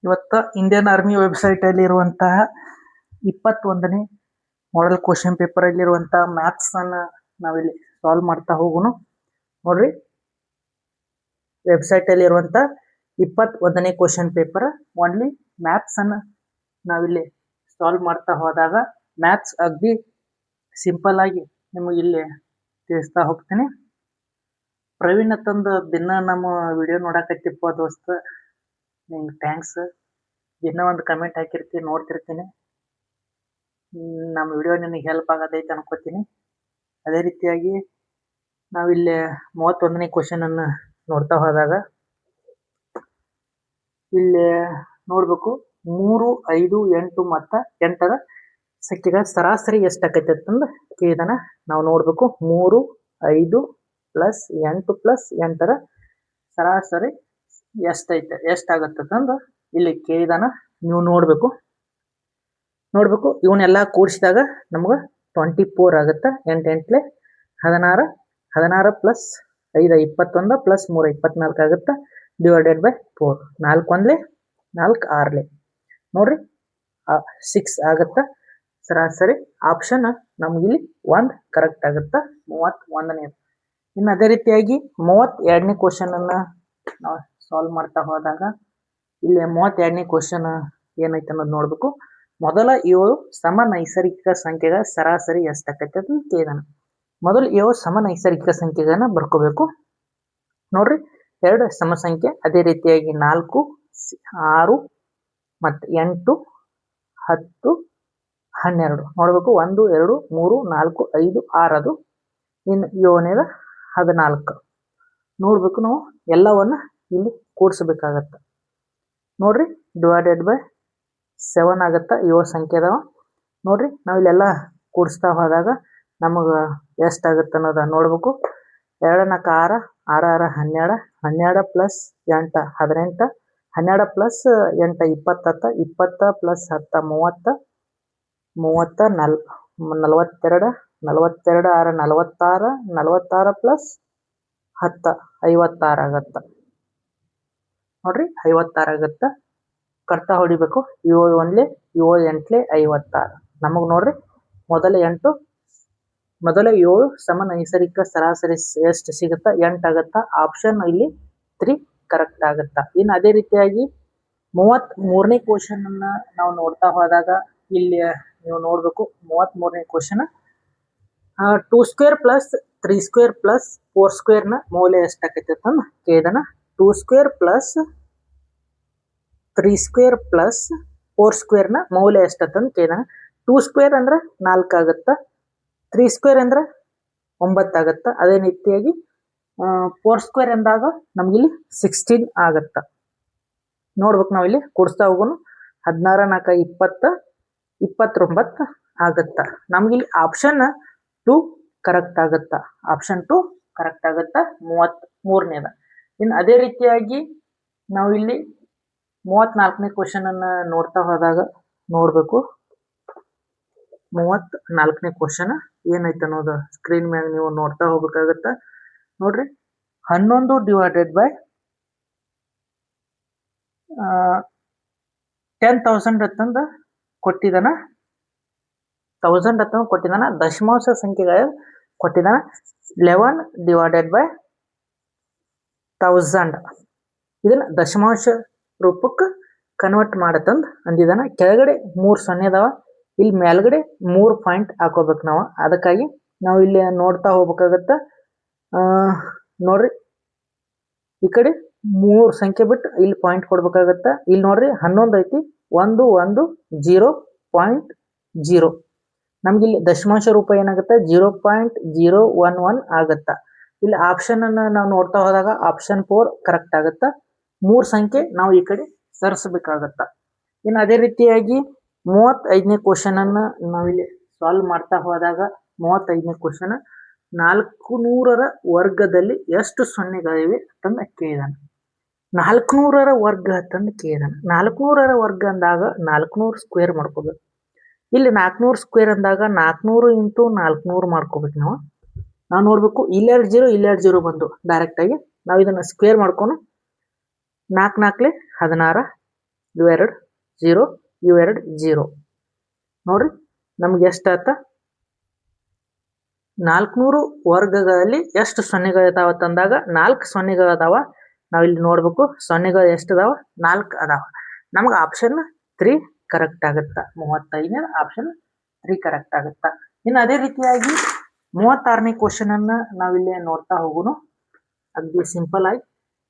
ಇವತ್ತು Indian army ವೆಬ್ಸೈಟಲ್ಲಿ ಇರುವಂತಹ 21ನೇ ಮಾಡೆಲ್ ಕ್ವಶನ್ ಪೇಪರ್ ಅಲ್ಲಿರುವಂತಹ ಮ್ಯಾಥ್ಸ್ ಅನ್ನ ನಾವಿಲ್ಲಿ ಸಾಲ್ವ್ ಮಾಡ್ತಾ ಹೋಗೋಣ. ನೋಡ್ರಿ, ವೆಬ್ಸೈಟ್ ಅಲ್ಲಿ ಇರುವಂತಹ 21ನೇ ಕ್ವಶನ್ ಪೇಪರ್ ಓನ್ಲಿ ಮ್ಯಾಥ್ಸ್ ಅನ್ನ ನಾವಿಲ್ಲಿ ಸಾಲ್ವ್ ಮಾಡ್ತಾ ಹೋದಾಗ ಮ್ಯಾಥ್ಸ್ ಅಗ್ದಿ ಸಿಂಪಲ್ ಆಗಿ ನಿಮಗೆ ಇಲ್ಲಿ ತಿಳಿಸ್ತಾ ಹೋಗ್ತೀನಿ. ಪ್ರವೀಣ್ ಅಂತಂದು ದಿನ ನಮ್ಮ ವಿಡಿಯೋ ನೋಡಕತ್ತಿಪ್ಪ ದೋಸ್ತ, ನಿಂಗೆ ಥ್ಯಾಂಕ್ಸ್. ದಿನ ಒಂದು ಕಮೆಂಟ್ ಹಾಕಿರ್ತೀನಿ, ನೋಡ್ತಿರ್ತೀನಿ. ನಮ್ಮ ವಿಡಿಯೋ ನಿನಗೆ ಹೆಲ್ಪ್ ಆಗತೈತೆ ಅನ್ಕೋತೀನಿ. ಅದೇ ರೀತಿಯಾಗಿ ನಾವಿಲ್ಲಿ 31ನೇ ಕ್ವಶನ್ ಅನ್ನು ನೋಡ್ತಾ ಹೋದಾಗ ಇಲ್ಲಿ ನೋಡ್ಬೇಕು 3, 5, 8 ಮತ್ತು 8ರ ಸಂಖ್ಯೆಗಳ ಸರಾಸರಿ ಎಷ್ಟಾಕೈತೆ ಅಂತಂದು ಕೇಳಿದಾನ. ನಾವು ನೋಡ್ಬೇಕು 3, 5 ಪ್ಲಸ್ 8 ಪ್ಲಸ್ 8ರ ಸರಾಸರಿ ಎಷ್ಟೈತೆ, ಎಷ್ಟಾಗತ್ತಂದು ಇಲ್ಲಿ ಕೇಳಿದಾನ. ನೀವು ನೋಡ್ಬೇಕು ಇವನ್ನೆಲ್ಲ ಕೂಡಿಸಿದಾಗ ನಮ್ಗೆ 24 ಆಗುತ್ತೆ. 8 8 16, 16 ಪ್ಲಸ್ 5 21 ಪ್ಲಸ್ 3 24 ಆಗುತ್ತೆ. ಡಿವೈಡೆಡ್ ಬೈ 4, 4 1 4 6 ನೋಡ್ರಿ 6 ಆಗುತ್ತೆ. ಸರಾಸರಿ ಆಪ್ಷನ್ ನಮ್ಗಿಲ್ಲಿ 1 ಕರೆಕ್ಟ್ ಆಗುತ್ತೆ, 31ನೇ. ಇನ್ನು ಅದೇ ರೀತಿಯಾಗಿ 32ನೇ ಕ್ವಶನ್ ಅನ್ನ ನಾವು ಸಾಲ್ವ್ ಮಾಡ್ತಾ ಹೋದಾಗ ಇಲ್ಲಿ 32ನೇ ಕ್ವಶನ್ ಏನೈತೆ ಅನ್ನೋದು ನೋಡ್ಬೇಕು. ಮೊದಲ 7 ಸಮ ನೈಸರ್ಗಿಕ ಸಂಖ್ಯೆಗಳ ಸರಾಸರಿ ಎಷ್ಟಾಕೈತೆ ಅಂತ ಕೇಳಿದಾನ. ಮೊದಲು 7 ಸಮ ನೈಸರ್ಗಿಕ ಸಂಖ್ಯೆಗಳನ್ನ ಬರ್ಕೋಬೇಕು. ನೋಡ್ರಿ, 2 ಸಮ ಸಂಖ್ಯೆ, ಅದೇ ರೀತಿಯಾಗಿ 4, 6 ಮತ್ತು 8, 10, 12 ನೋಡ್ಬೇಕು. 1, 2, 3, 4, 5, 6 ಅದು. ಇನ್ನು 7ನೇದ 14 ನೋಡ್ಬೇಕು. ನಾವು ಎಲ್ಲವನ್ನ ಇಲ್ಲಿ ಕೂಡಿಸ್ಬೇಕಾಗತ್ತೆ. ನೋಡ್ರಿ, ಡಿವೈಡೆಡ್ ಬೈ 7 ಆಗುತ್ತೆ. 7 ಸಂಖ್ಯೆ ಅದಾವ. ನೋಡ್ರಿ, ನಾವು ಇಲ್ಲೆಲ್ಲ ಕೂಡಿಸ್ತಾ ಹೋದಾಗ ನಮಗೆ ಎಷ್ಟಾಗುತ್ತೆ ಅನ್ನೋದ ನೋಡ್ಬೇಕು. 2 4 6, 6 6 12, 12 ಪ್ಲಸ್ 8 18, 12 ಪ್ಲಸ್ 8 20, 20 ಪ್ಲಸ್ 10 30, 30 42, 42 6 46, 46 ಪ್ಲಸ್ 10 56 ಆಗುತ್ತೆ. ನೋಡ್ರಿ, 56 ಆಗುತ್ತೆ. ಕರ್ತಾ ಹೊಡಿಬೇಕು. 7 1 7 8 56. ನಮಗೆ ನೋಡ್ರಿ ಮೊದಲ 7 ಸಮ ನೈಸರ್ಗಿಕ ಸರಾಸರಿ ಎಷ್ಟು ಸಿಗುತ್ತಾ? 8 ಆಗುತ್ತಾ. ಆಪ್ಷನ್ ಇಲ್ಲಿ 3 ಕರೆಕ್ಟ್ ಆಗುತ್ತಾ. ಇನ್ನು ಅದೇ ರೀತಿಯಾಗಿ 33ನೇ ಕ್ವಶನ್ ಅನ್ನ ನಾವು ನೋಡ್ತಾ ಹೋದಾಗ ಇಲ್ಲಿ ನೀವು ನೋಡ್ಬೇಕು 33ನೇ question 2 square plus 3 square plus 4 square ನ ಮೌಲ್ಯ ಎಷ್ಟಾಕೈತೆ ಅಂತ ಕೇಳಿದಾನ. 2 square plus 3 square plus 4 square ನ ಮೌಲ್ಯ ಎಷ್ಟಂತ ಕೇಳಿದಾನ. 2 ಸ್ಕ್ವೇರ್ ಅಂದ್ರೆ 4 ಆಗುತ್ತಾ, 3 ಸ್ಕ್ವೇರ್ ಅಂದ್ರೆ 9 ಆಗುತ್ತಾ. ಅದೇ ರೀತಿಯಾಗಿ 4 ಸ್ಕ್ವೇರ್ ಎಂದಾಗ ನಮ್ಗಿಲ್ಲಿ 16 ಆಗುತ್ತಾ. ನೋಡ್ಬೇಕು, ನಾವಿಲ್ಲಿ ಕೂಡಿಸ್ತಾ ಹೋಗೋಣ. 16 4 20, 29 ಆಗುತ್ತಾ. ನಮ್ಗಿಲ್ಲಿ ಆಪ್ಷನ್ 2 ಕರೆಕ್ಟ್ ಆಗುತ್ತಾ. ಆಪ್ಷನ್ 2 ಕರೆಕ್ಟ್ ಆಗುತ್ತಾ, 33ನೇದ. ಇನ್ನು ಅದೇ ರೀತಿಯಾಗಿ ನಾವಿಲ್ಲಿ 34ನೇ ಕ್ವಶನ್ ಅನ್ನ ನೋಡ್ತಾ ಹೋದಾಗ ನೋಡ್ಬೇಕು 34ನೇ ಕ್ವಶನ್ ಏನೈತೆ ಅನ್ನೋದು ಸ್ಕ್ರೀನ್ ಮ್ಯಾಗ ನೀವು ನೋಡ್ತಾ ಹೋಗ್ಬೇಕಾಗತ್ತ. ನೋಡ್ರಿ, 11 ಡಿವೈಡೆಡ್ ಬೈ 10,000 ಅಂತಂದು ಕೊಟ್ಟಿದ್ದಾನ. 1000 ಅಂತ ಕೊಟ್ಟಿದ್ದಾನ. ದಶಮಾಂಶ ಸಂಖ್ಯೆಗಳ ಕೊಟ್ಟಿದ್ದಾನ. 11 ಡಿವೈಡೆಡ್ ಬೈ 1000 ಇದನ್ನ ದಶಮಾಂಶ ರೂಪಕ್ಕೆ ಕನ್ವರ್ಟ್ ಮಾಡತ್ತಂದು ಅಂದಿದ್ದಾನ. ಕೆಳಗಡೆ 3 0 ಅದಾವ, ಇಲ್ಲಿ ಮೇಲ್ಗಡೆ 3 ಪಾಯಿಂಟ್ ಹಾಕೋಬೇಕು ನಾವು. ಅದಕ್ಕಾಗಿ ನಾವು ಇಲ್ಲಿ ನೋಡ್ತಾ ಹೋಗ್ಬೇಕಾಗತ್ತ. ನೋಡ್ರಿ, ಈ ಕಡೆ 3 ಸಂಖ್ಯೆ ಬಿಟ್ಟು ಇಲ್ಲಿ ಪಾಯಿಂಟ್ ಕೊಡ್ಬೇಕಾಗತ್ತ. ಇಲ್ಲಿ ನೋಡ್ರಿ 11 ಐತಿ, 1 1 0.0 ನಮ್ಗೆ ಇಲ್ಲಿ ದಶಮಾಂಶ ರೂಪ ಏನಾಗುತ್ತೆ 0.011 ಆಗತ್ತ. ಇಲ್ಲಿ ಆಪ್ಷನ್ ಅನ್ನ ನಾವು ನೋಡ್ತಾ ಹೋದಾಗ ಆಪ್ಷನ್ 4 ಕರೆಕ್ಟ್ ಆಗುತ್ತಾ. 3 ಸಂಖ್ಯೆ ನಾವು ಈ ಕಡೆ ಸರಿಸಬೇಕಾಗತ್ತ. ಇನ್ನು ಅದೇ ರೀತಿಯಾಗಿ 35ನೇ ಕ್ವಶನ್ ಅನ್ನ ನಾವಿಲ್ಲಿ ಸಾಲ್ವ್ ಮಾಡ್ತಾ ಹೋದಾಗ 35ನೇ ಕ್ವಶನ್ 400ರ ವರ್ಗದಲ್ಲಿ ಎಷ್ಟು ಸೊನ್ನೆಗಳಿವೆ ಅಂತಂದು ಕೇಳಿದಾನ. 400ರ ವರ್ಗ ಅಂತಂದು ಕೇಳಿದಾನ. 400ರ ವರ್ಗ ಅಂದಾಗ 400 ಸ್ಕ್ವೇರ್ ಮಾಡ್ಕೋಬೇಕು. ಇಲ್ಲಿ 400 ಸ್ಕ್ವೇರ್ ಅಂದಾಗ 400 ಇಂಟು 400 ಮಾಡ್ಕೋಬೇಕು. ನಾವು ನೋಡ್ಬೇಕು, ಇಲ್ಲೆರಡು 0 ಬಂದು ಡೈರೆಕ್ಟ್ ಆಗಿ ನಾವು ಇದನ್ನ ಸ್ಕ್ವೇರ್ ಮಾಡ್ಕೊಂಡು 4 4 16, ಇವೆರಡು 0 ಇವೆರಡು 0 ನೋಡ್ರಿ ನಮ್ಗೆ ಎಷ್ಟಾತ 400 ವರ್ಗಗಳಲ್ಲಿ ಎಷ್ಟು ಸೊನ್ನೆಗಳಿದಾವ ತಂದಾಗ 4 ಸೊನ್ನೆಗಳಿದಾವ. ನಾವಿಲ್ಲಿ ನೋಡ್ಬೇಕು ಸೊನ್ನೆಗಳು ಎಷ್ಟು ಅದಾವ 4 ಅದಾವ. ನಮ್ಗೆ ಆಪ್ಷನ್ 3 ಕರೆಕ್ಟ್ ಆಗುತ್ತಾ. 35ನೇ ಆಪ್ಷನ್ 3 ಕರೆಕ್ಟ್ ಆಗುತ್ತಾ. ಇನ್ನು ಅದೇ ರೀತಿಯಾಗಿ 36ನೇ ಕ್ವಶನ್ ಅನ್ನ ನಾವಿಲ್ಲಿ ನೋಡ್ತಾ ಹೋಗುನು. ಅಗ್ದಿ ಸಿಂಪಲ್ ಆಗಿ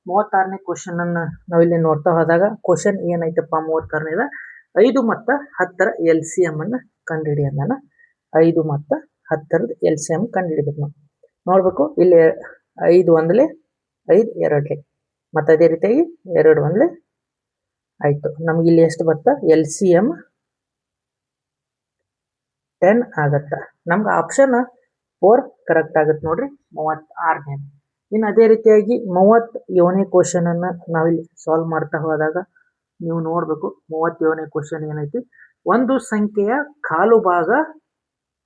36ನೇ ಕ್ವಶನ್ ಅನ್ನ ನಾವಿಲ್ಲಿ ನೋಡ್ತಾ ಹೋದಾಗ ಕ್ವಶನ್ ಏನೈತಪ್ಪ 36ನೇದ 5 ಮತ್ತು 10ರ LCM ಅನ್ನ ಕಂಡುಹಿಡಿ ಅಂದಾನ. 5 ಮತ್ತು 10ರದ LCM ಕಂಡುಹಿಡಿಬೇಕು. ನಾವು ನೋಡ್ಬೇಕು ಇಲ್ಲಿ 5 ಒಂದಲೇ 5 ಎರಡಲೇ ಮತ್ತು ಅದೇ ರೀತಿಯಾಗಿ 2 ಒಂದಲೇ ಆಯ್ತು. ನಮ್ಗೆ ಇಲ್ಲಿ ಎಷ್ಟು ಬತ್ತ LCM 10 ಆಗತ್ತ. ನಮ್ಗೆ ಆಪ್ಷನ್ 4 ಕರೆಕ್ಟ್ ಆಗುತ್ತೆ ನೋಡ್ರಿ 36ನೇ. ಇನ್ನು ಅದೇ ರೀತಿಯಾಗಿ 37ನೇ ಕ್ವಶನ್ ಅನ್ನ ನಾವಿಲ್ಲಿ ಸಾಲ್ವ್ ಮಾಡ್ತಾ ಹೋದಾಗ ನೀವು ನೋಡ್ಬೇಕು 37ನೇ ಕ್ವಶನ್ ಏನೈತಿ, ಒಂದು ಸಂಖ್ಯೆಯ ಕಾಲು ಭಾಗ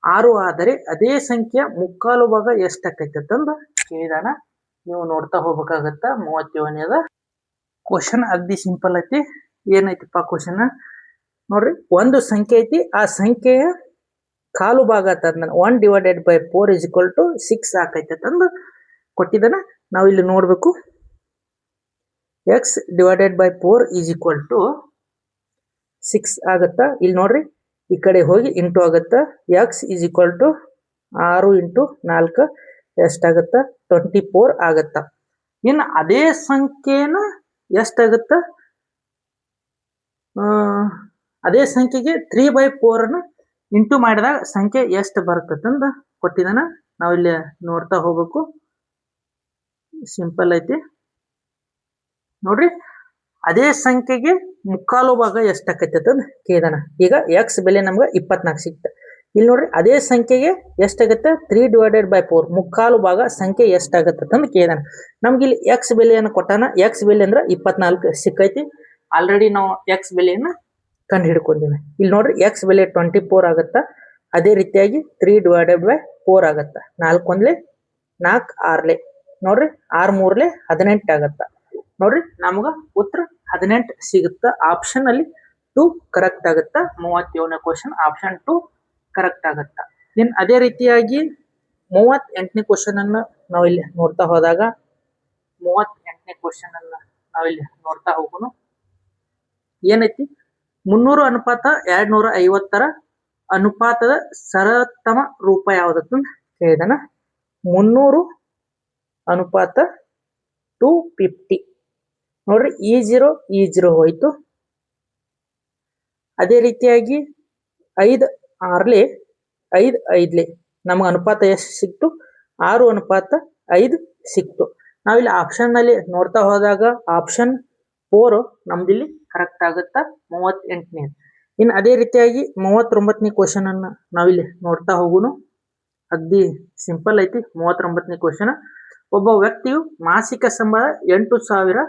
6 ಆದರೆ ಅದೇ ಸಂಖ್ಯೆಯ ಮುಕ್ಕಾಲು ಭಾಗ ಎಷ್ಟಾಕೈತೆ ಅಂತಂದು ಕೇಳಿದಾನ. ನೀವು ನೋಡ್ತಾ ಹೋಗ್ಬೇಕಾಗತ್ತ 37ನೇದ ಕ್ವಶನ್. ಅಗ್ದಿ ಸಿಂಪಲ್ ಐತಿ. ಏನೈತಿಪ್ಪ ಕ್ವಶನ್ ನೋಡ್ರಿ, ಒಂದು ಸಂಖ್ಯೆ ಐತಿ, ಆ ಸಂಖ್ಯೆಯ ಕಾಲು ಭಾಗ ಅಂತಂದ 1/4 = 6 ಆಕೈತೆ ಅಂತಂದು ಕೊಟ್ಟಿದ್ದಾನ. ನಾವು ಇಲ್ಲಿ ನೋಡ್ಬೇಕು x/4 = 6 ಆಗತ್ತ. ಇಲ್ಲಿ ನೋಡ್ರಿ ಈ ಕಡೆ ಹೋಗಿ ಇಂಟು ಆಗತ್ತ. x = 6 × 4 ಎಷ್ಟಾಗತ್ತ 24 ಆಗತ್ತ. ಇನ್ನು ಅದೇ ಸಂಖ್ಯೆನ ಎಷ್ಟಾಗತ್ತ, ಅದೇ ಸಂಖ್ಯೆಗೆ 3/4 ಅನ್ನು ಇಂಟು ಮಾಡಿದಾಗ ಸಂಖ್ಯೆ ಎಷ್ಟು ಬರ್ತದಂದ ಕೊಟ್ಟಿದ್ದಾನ. ನಾವಿಲ್ಲಿ ನೋಡ್ತಾ ಹೋಗ್ಬೇಕು. ಸಿಂಪಲ್ ಐತಿ ನೋಡ್ರಿ, ಅದೇ ಸಂಖ್ಯೆಗೆ ಮುಕ್ಕಾಲು ಭಾಗ ಎಷ್ಟಾಕೈತೆ ಅಂತ ಕೇಳಿದಾನ. ಈಗ x ಬೆಲೆ ನಮ್ಗೆ 24 ಸಿಕ್ತ. ಇಲ್ಲಿ ನೋಡ್ರಿ ಅದೇ ಸಂಖ್ಯೆಗೆ ಎಷ್ಟಾಗತ್ತೆ 3/4 ಮುಕ್ಕಾಲು ಭಾಗ ಸಂಖ್ಯೆ ಎಷ್ಟಾಗತ್ತೆ ಅಂತ ಕೇಳಿದಾನ. ನಮ್ಗೆ ಇಲ್ಲಿ x ಬೆಲೆಯನ್ನು ಕೊಟ್ಟಾನ. x ಬೆಲೆ ಅಂದ್ರೆ 24 ಸಿಕ್ಕೈತಿ. ಆಲ್ರೆಡಿ ನಾವು x ಬೆಲೆಯನ್ನ ಕಂಡು ಹಿಡ್ಕೊಂಡಿವಿ. ಇಲ್ಲಿ ನೋಡ್ರಿ x ಬೆಲೆ 24 ಆಗತ್ತ. ಅದೇ ರೀತಿಯಾಗಿ 3/4 ಆಗತ್ತ. 4 ಒಂದ್ಲೆ 4 6ಲೆ ನೋಡ್ರಿ 6 3ಲೆ 18 ಆಗತ್ತ. ನೋಡ್ರಿ ನಮ್ಗ ಉತ್ತರ 18 ಸಿಗುತ್ತ. ಆಪ್ಷನ್ ಅಲ್ಲಿ 2 ಕರೆಕ್ಟ್ ಆಗುತ್ತ. 37ನೇ ಕ್ವಶನ್ ಆಪ್ಷನ್ 2 ಕರೆಕ್ಟ್ ಆಗುತ್ತ. ಇನ್ನು ಅದೇ ರೀತಿಯಾಗಿ 38ನೇ ಕ್ವಶನ್ ಅನ್ನ ನಾವಿಲ್ಲಿ ನೋಡ್ತಾ ಹೋದಾಗ 38ನೇ ಕ್ವಶನ್ ಅನ್ನ ನಾವಿಲ್ಲಿ ನೋಡ್ತಾ ಹೋಗುನು. ಏನೈತಿ, 300:250ರ ಅನುಪಾತದ ಸರ್ವೋತ್ತಮ ರೂಪ ಯಾವ್ದತ್ತ ಕೇಳಿದಾನ. 300:250 ನೋಡ್ರಿ ಈ 0 ಹೋಯ್ತು. ಅದೇ ರೀತಿಯಾಗಿ 5 6ಲೆ 5 5ಲೆ ನಮಗೆ ಅನುಪಾತ ಎಷ್ಟು ಸಿಕ್ತು 6:5 ಸಿಕ್ತು. ನಾವಿಲ್ಲಿ ಆಪ್ಷನ್ ನಲ್ಲಿ ನೋಡ್ತಾ ಹೋದಾಗ ಆಪ್ಷನ್ 4 ನಮ್ದಿಲ್ಲಿ ಕರೆಕ್ಟ್ ಆಗುತ್ತಾ 38ನೇ. ಇನ್ನು ಅದೇ ರೀತಿಯಾಗಿ 39ನೇ ಕ್ವಶನ್ ಅನ್ನ ನಾವಿಲ್ಲಿ ನೋಡ್ತಾ ಹೋಗುನು. ಅಗ್ದಿ ಸಿಂಪಲ್ ಐತಿ 39ನೇ ಕ್ವಶನ್. ಒಬ್ಬ ವ್ಯಕ್ತಿಯು ಮಾಸಿಕ ಸಂಬಳ 8,000,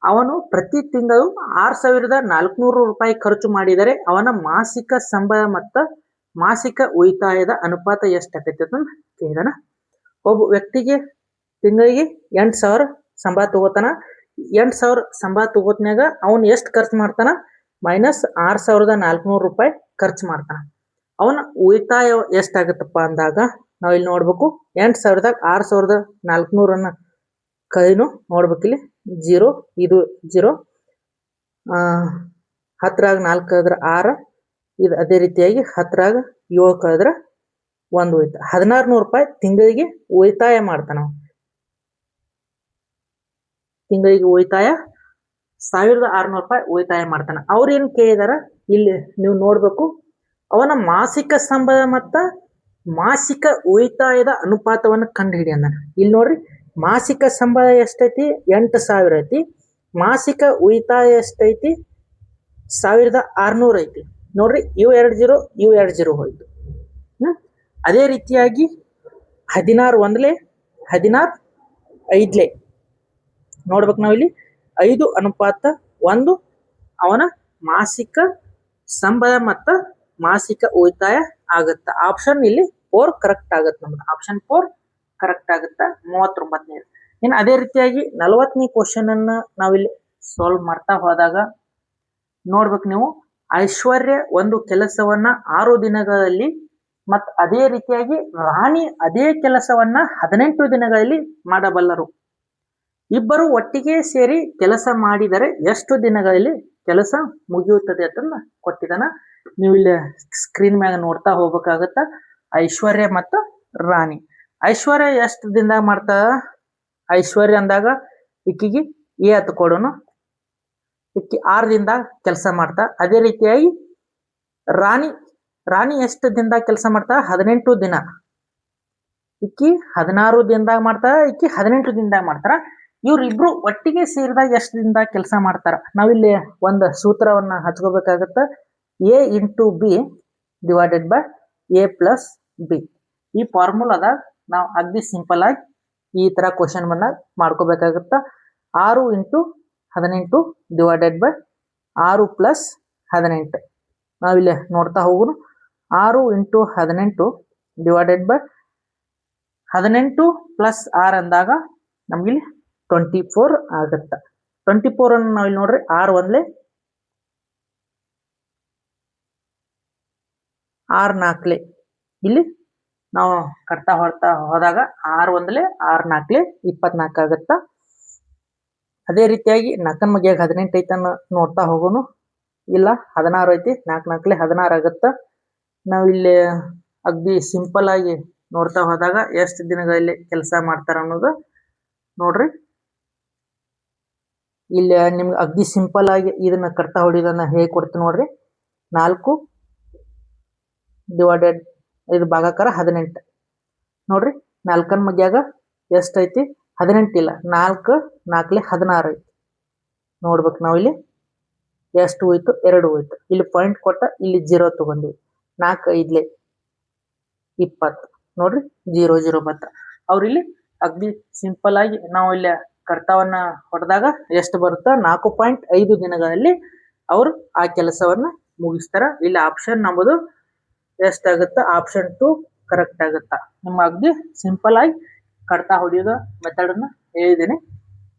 ಅವನು ಪ್ರತಿ ತಿಂಗಳು 6,400 ರೂಪಾಯಿ ಖರ್ಚು ಮಾಡಿದರೆ ಅವನ ಮಾಸಿಕ ಸಂಬಳ ಮತ್ತು ಮಾಸಿಕ ಉಳಿತಾಯದ ಅನುಪಾತ ಎಷ್ಟಾಗೈತೆ ಅಂತ ಕೇಳಿದಾನ. ಒಬ್ಬ ವ್ಯಕ್ತಿಗೆ ತಿಂಗಳಿಗೆ 8,000 ಸಂಬಳ ತಗೋತಾನ. 8,000 ಸಂಬಳ ತಗೋತ್ನಾಗ ಅವನು ಎಷ್ಟು ಖರ್ಚು ಮಾಡ್ತಾನ -6,400 ರೂಪಾಯಿ ಖರ್ಚು ಮಾಡ್ತಾನ. ಅವನ ಉಳಿತಾಯ ಎಷ್ಟಾಗತ್ತಪ್ಪ ಅಂದಾಗ ನಾವಿಲ್ಲಿ ನೋಡ್ಬೇಕು 8,000ದಾಗ 6,400 ಕೈನು ನೋಡ್ಬೇಕಿಲ್ಲಿ 0 ಇದು 0 10ರಾಗ 4 ಕಳೆದ್ರೆ 6 ಇದು. ಅದೇ ರೀತಿಯಾಗಿ 10ರಾಗ 7 ಕಳೆದ್ರೆ 1 ಉಳಿತ. 1,600 ರೂಪಾಯಿ ತಿಂಗಳಿಗೆ ಉಳಿತಾಯ ಮಾಡ್ತಾನ. ತಿಂಗಳಿಗೆ ಉಳಿತಾಯ 1,600 ರೂಪಾಯಿ ಉಳಿತಾಯ ಮಾಡ್ತಾನ. ಅವ್ರು ಏನು ಕೇಳಿದಾರ ಇಲ್ಲಿ ನೀವು ನೋಡ್ಬೇಕು, ಅವನ ಮಾಸಿಕ ಸಂಬಳ ಮತ್ತು ಮಾಸಿಕ ಉಳಿತಾಯದ ಅನುಪಾತವನ್ನು ಕಂಡು ಹಿಡಿ ಅಂದಾನ. ಇಲ್ಲಿ ನೋಡ್ರಿ ಮಾಸಿಕ ಸಂಬಳ ಎಷ್ಟೈತಿ 8,000 ಐತಿ. ಮಾಸಿಕ ಉಳಿತಾಯ ಎಷ್ಟೈತಿ 1,600 ಐತಿ. ನೋಡ್ರಿ ಇವು 2 0 ಹೋಯ್ತು. ಅದೇ ರೀತಿಯಾಗಿ 16 1ಲೆ 16 5ಲೆ ನೋಡ್ಬೇಕು ನಾವಿಲ್ಲಿ 5:1 ಅವನ ಮಾಸಿಕ ಸಂಬಳ ಮತ್ತು ಮಾಸಿಕ ಉಳಿತಾಯ ಆಗುತ್ತ. ಆಪ್ಷನ್ ಇಲ್ಲಿ 4 ಕರೆಕ್ಟ್ ಆಗುತ್ತೆ. ನಮ್ದು ಆಪ್ಷನ್ 4 ಕರೆಕ್ಟ್ ಆಗುತ್ತಾ 39ನೇ. ಇನ್ನು ಅದೇ ರೀತಿಯಾಗಿ 40ನೇ ಕ್ವಶನ್ ಅನ್ನ ನಾವಿಲ್ಲಿ ಸಾಲ್ವ್ ಮಾಡ್ತಾ ಹೋದಾಗ ನೋಡ್ಬೇಕು ನೀವು. ಐಶ್ವರ್ಯ ಒಂದು ಕೆಲಸವನ್ನ 6 ದಿನಗಳಲ್ಲಿ ಮತ್ತು ಅದೇ ರೀತಿಯಾಗಿ ರಾಣಿ ಅದೇ ಕೆಲಸವನ್ನ 18 ದಿನಗಳಲ್ಲಿ ಮಾಡಬಲ್ಲರು. ಇಬ್ಬರು ಒಟ್ಟಿಗೆ ಸೇರಿ ಕೆಲಸ ಮಾಡಿದರೆ ಎಷ್ಟು ದಿನಗಳಲ್ಲಿ ಕೆಲಸ ಮುಗಿಯುತ್ತದೆ ಅಂತ ಕೊಟ್ಟಿದ್ದಾನ. ನೀವು ಇಲ್ಲಿ ಸ್ಕ್ರೀನ್ ಮ್ಯಾಗ ನೋಡ್ತಾ ಹೋಗ್ಬೇಕಾಗತ್ತ. ಐಶ್ವರ್ಯ ಮತ್ತು ರಾಣಿ. ಐಶ್ವರ್ಯ ಎಷ್ಟು ದಿನದಾಗ ಮಾಡ್ತಾರ? ಐಶ್ವರ್ಯ ಅಂದಾಗ ಇಕ್ಕಿಗೆ ಎ ಹತ್ತು ಕೊಡೋನು, ಇಕ್ಕಿ 6 ದಿನದಾಗ ಕೆಲಸ ಮಾಡ್ತಾ. ಅದೇ ರೀತಿಯಾಗಿ ರಾಣಿ ಎಷ್ಟು ದಿನದಾಗ ಕೆಲಸ ಮಾಡ್ತಾ? 18 ದಿನ. ಇಕ್ಕಿ 16 ದಿನದಾಗ ಮಾಡ್ತಾರ, ಇಕ್ಕಿ 18 ದಿನದಾಗ ಮಾಡ್ತಾರ. ಇವ್ರಿಬ್ರು ಒಟ್ಟಿಗೆ ಸೇರಿದಾಗ ಎಷ್ಟು ದಿನದಾಗ ಕೆಲಸ ಮಾಡ್ತಾರ? ನಾವಿಲ್ಲಿ ಒಂದು ಸೂತ್ರವನ್ನ ಹಚ್ಕೋಬೇಕಾಗತ್ತ. A into B divided by A plus B. ಈ ಫಾರ್ಮುಲಾದಾಗ ನಾವು ಅಗ್ದಿ ಸಿಂಪಲ್ ಆಗಿ ಈ ತರ ಕ್ವಶನ್ ಬಂದಾಗ ಮಾಡ್ಕೋಬೇಕಾಗತ್ತ. 6 ಇಂಟು 18 ಡಿವೈಡೆಡ್ ಬೈ 6 ಪ್ಲಸ್ 18. ನಾವಿಲ್ಲಿ ನೋಡ್ತಾ ಹೋಗೋಣ. 6 ಇಂಟು 18 ಡಿವೈಡೆಡ್ ಬೈ 18 ಪ್ಲಸ್ 6 ಅಂದಾಗ ನಮ್ಗಿಲ್ಲಿ 24 ಆಗುತ್ತೆ. 24 ಅನ್ನು ನಾವಿಲ್ಲಿ ನೋಡ್ರಿ 6 ಒಂದ್ಲೆ 6 ನಾಲ್ಕಲೆ. ಇಲ್ಲಿ ನಾವು ಕಟ್ತಾ ಹೊಡ್ತಾ ಹೋದಾಗ 6 ಒಂದ್ಲೆ 6 ನಾಲ್ಕಲೆ 24 ಆಗುತ್ತಾ. ಅದೇ ರೀತಿಯಾಗಿ ನಾಲ್ಕನ್ ಮಗಿಯಾಗ 18 ಐತನ್ನ ನೋಡ್ತಾ ಹೋಗೋನು. ಇಲ್ಲ 16 ಐತಿ, 4 ನಾಲ್ಕಲೆ 16 ಆಗುತ್ತಾ. ನಾವಿಲ್ಲಿ ಅಗ್ದಿ ಸಿಂಪಲ್ ಆಗಿ ನೋಡ್ತಾ ಹೋದಾಗ ಎಷ್ಟು ದಿನಗಳಲ್ಲಿ ಕೆಲಸ ಮಾಡ್ತಾರ ಅನ್ನೋದು ನೋಡ್ರಿ. ಇಲ್ಲಿ ನಿಮ್ಗೆ ಅಗ್ದಿ ಸಿಂಪಲ್ ಆಗಿ ಇದನ್ನ ಕಟ್ತಾ ಹೊಡಿಯೋದನ್ನ ಹೇಗೆ ಕೊಡ್ತೀನಿ ನೋಡ್ರಿ. 4 ಡಿವೈಡೆಡ್ ಇದು ಭಾಗಾಕಾರ 18 ನೋಡ್ರಿ. 4ನ್ ಮಗ್ಯಾಗ ಎಷ್ಟೈತಿ? 18 ಇಲ್ಲ, 4 ನಾಲ್ಕಲೆ 16 ಐತಿ. ನೋಡ್ಬೇಕು ನಾವಿಲ್ಲಿ ಎಷ್ಟು ಹೋಯ್ತು? 2 ಹೋಯ್ತು. ಇಲ್ಲಿ ಪಾಯಿಂಟ್ ಕೊಟ್ಟ, ಇಲ್ಲಿ 0 ತಗೊಂಡಿವಿ. 4 5ಲೆ 20 ನೋಡ್ರಿ, 0 0 ಬತ್ತ. ಅವ್ರಿಲ್ಲಿ ಅಗ್ದಿ ಸಿಂಪಲ್ ಆಗಿ ನಾವು ಇಲ್ಲಿ ಕರ್ತಾವನ್ನ ಹೊಡೆದಾಗ ಎಷ್ಟು ಬರುತ್ತಾ? 4.5 ದಿನಗಳಲ್ಲಿ ಅವರು ಆ ಕೆಲಸವನ್ನ ಮುಗಿಸ್ತಾರ. ಇಲ್ಲಿ ಆಪ್ಷನ್ ನಮ್ಮದು ಎಷ್ಟಾಗುತ್ತ? ಆಪ್ಷನ್ 2 ಕರೆಕ್ಟ್ ಆಗುತ್ತಾ. ನಿಮ್ಮ ಅಗ್ದಿ ಸಿಂಪಲ್ ಆಗಿ ಕಡ್ತಾ ಹೊಡೆಯೋದು ಮೆಥಡ್ ಅನ್ನ ಹೇಳಿದ್ದೀನಿ.